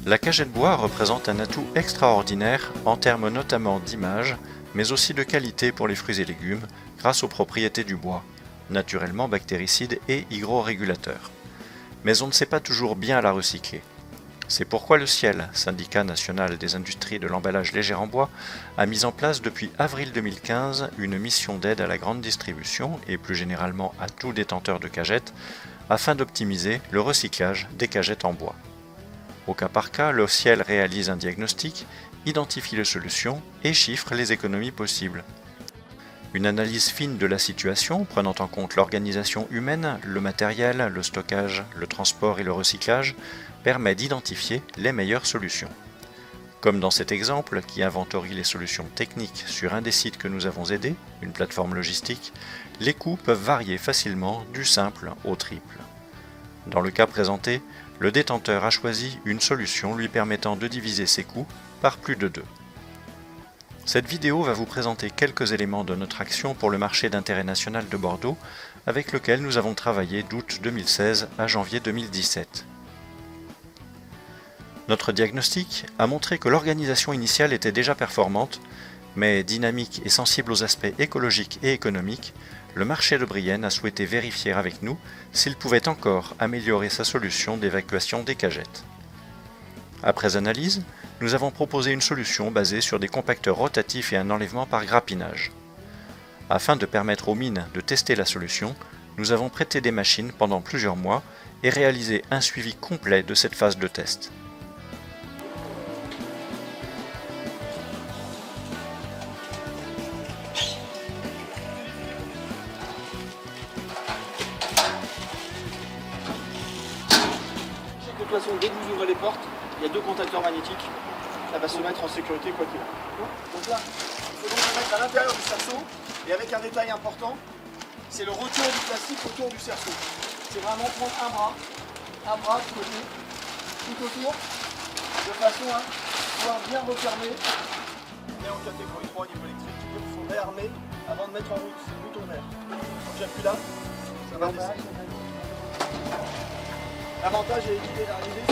La cagette bois représente un atout extraordinaire en termes notamment d'image, mais aussi de qualité pour les fruits et légumes, grâce aux propriétés du bois, naturellement bactéricide et hygrorégulateur. Mais on ne sait pas toujours bien la recycler. C'est pourquoi le Ciel, syndicat national des industries de l'emballage léger en bois, a mis en place depuis avril 2015 une mission d'aide à la grande distribution et plus généralement à tout détenteur de cagettes, afin d'optimiser le recyclage des cagettes en bois. Au cas par cas, le Ciel réalise un diagnostic, identifie les solutions et chiffre les économies possibles. Une analyse fine de la situation, prenant en compte l'organisation humaine, le matériel, le stockage, le transport et le recyclage, permet d'identifier les meilleures solutions. Comme dans cet exemple qui inventorie les solutions techniques sur un des sites que nous avons aidés, une plateforme logistique, les coûts peuvent varier facilement du simple au triple. Dans le cas présenté, le détenteur a choisi une solution lui permettant de diviser ses coûts par plus de 2. Cette vidéo va vous présenter quelques éléments de notre action pour le marché d'intérêt national de Bordeaux, avec lequel nous avons travaillé d'août 2016 à janvier 2017. Notre diagnostic a montré que l'organisation initiale était déjà performante, mais dynamique et sensible aux aspects écologiques et économiques, le marché de Brienne a souhaité vérifier avec nous s'il pouvait encore améliorer sa solution d'évacuation des cagettes. Après analyse, nous avons proposé une solution basée sur des compacteurs rotatifs et un enlèvement par grappinage. Afin de permettre aux mines de tester la solution, nous avons prêté des machines pendant plusieurs mois et réalisé un suivi complet de cette phase de test. De toute façon, dès que vous ouvrez les portes, il y a 2 contacteurs magnétiques. Ça va se mettre en sécurité quoi qu'il arrive. Donc là, il faut donc le mettre à l'intérieur du cerceau. Et avec un détail important, c'est le retour du plastique autour du cerceau. C'est vraiment prendre un bras de côté, tout autour, de façon à pouvoir bien refermer. Et en catégorie 3 au niveau électrique, il faut réarmer avant de mettre en route. C'est le bouton vert. Donc j'appuie là, ça va descendre. L'avantage est d'éviter d'arriver.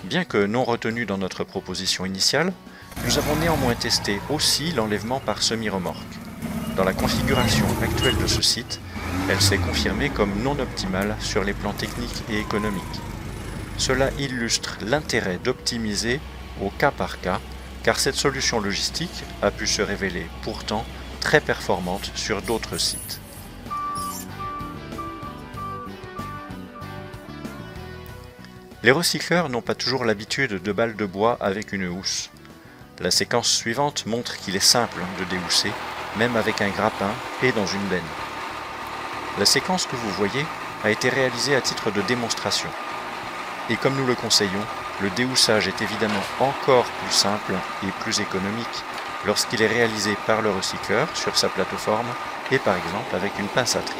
Bien que non retenu dans notre proposition initiale, nous avons néanmoins testé aussi l'enlèvement par semi-remorque. Dans la configuration actuelle de ce site, elle s'est confirmée comme non optimale sur les plans techniques et économiques. Cela illustre l'intérêt d'optimiser au cas par cas, car cette solution logistique a pu se révéler pourtant très performante sur d'autres sites. Les recycleurs n'ont pas toujours l'habitude de balles de bois avec une housse. La séquence suivante montre qu'il est simple de déhousser, même avec un grappin et dans une benne. La séquence que vous voyez a été réalisée à titre de démonstration. Et comme nous le conseillons, le déhoussage est évidemment encore plus simple et plus économique lorsqu'il est réalisé par le recycleur sur sa plateforme et par exemple avec une pince à tri.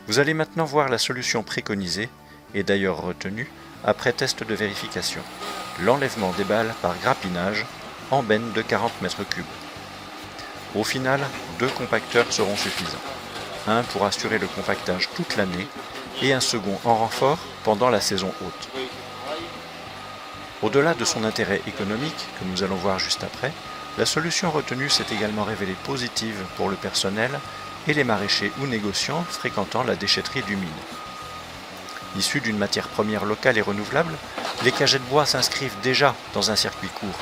Vous allez maintenant voir la solution préconisée, et d'ailleurs retenue, après test de vérification. L'enlèvement des balles par grappinage en benne de 40 m3. Au final, 2 compacteurs seront suffisants. Un pour assurer le compactage toute l'année et un second en renfort pendant la saison haute. Au-delà de son intérêt économique, que nous allons voir juste après, la solution retenue s'est également révélée positive pour le personnel et les maraîchers ou négociants fréquentant la déchetterie du mine. Issus d'une matière première locale et renouvelable, les cagettes bois s'inscrivent déjà dans un circuit court.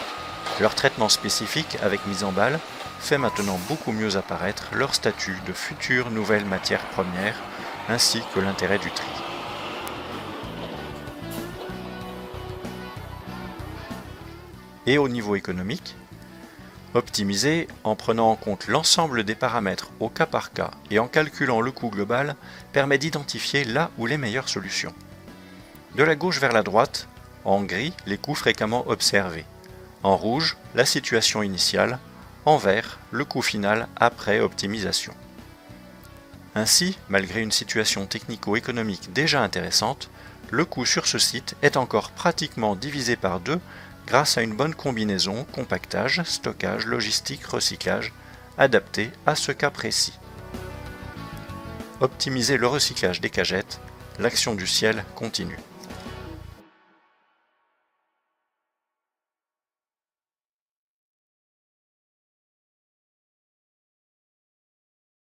Leur traitement spécifique avec mise en balle fait maintenant beaucoup mieux apparaître leur statut de futures nouvelles matières premières, ainsi que l'intérêt du tri. Et au niveau économique, optimiser en prenant en compte l'ensemble des paramètres au cas par cas et en calculant le coût global permet d'identifier là où les meilleures solutions. De la gauche vers la droite, en gris, les coûts fréquemment observés. En rouge, la situation initiale. En vert, le coût final après optimisation. Ainsi, malgré une situation technico-économique déjà intéressante, le coût sur ce site est encore pratiquement divisé par 2 grâce à une bonne combinaison compactage, stockage, logistique, recyclage, adaptée à ce cas précis. Optimiser le recyclage des cagettes, l'action du ciel continue.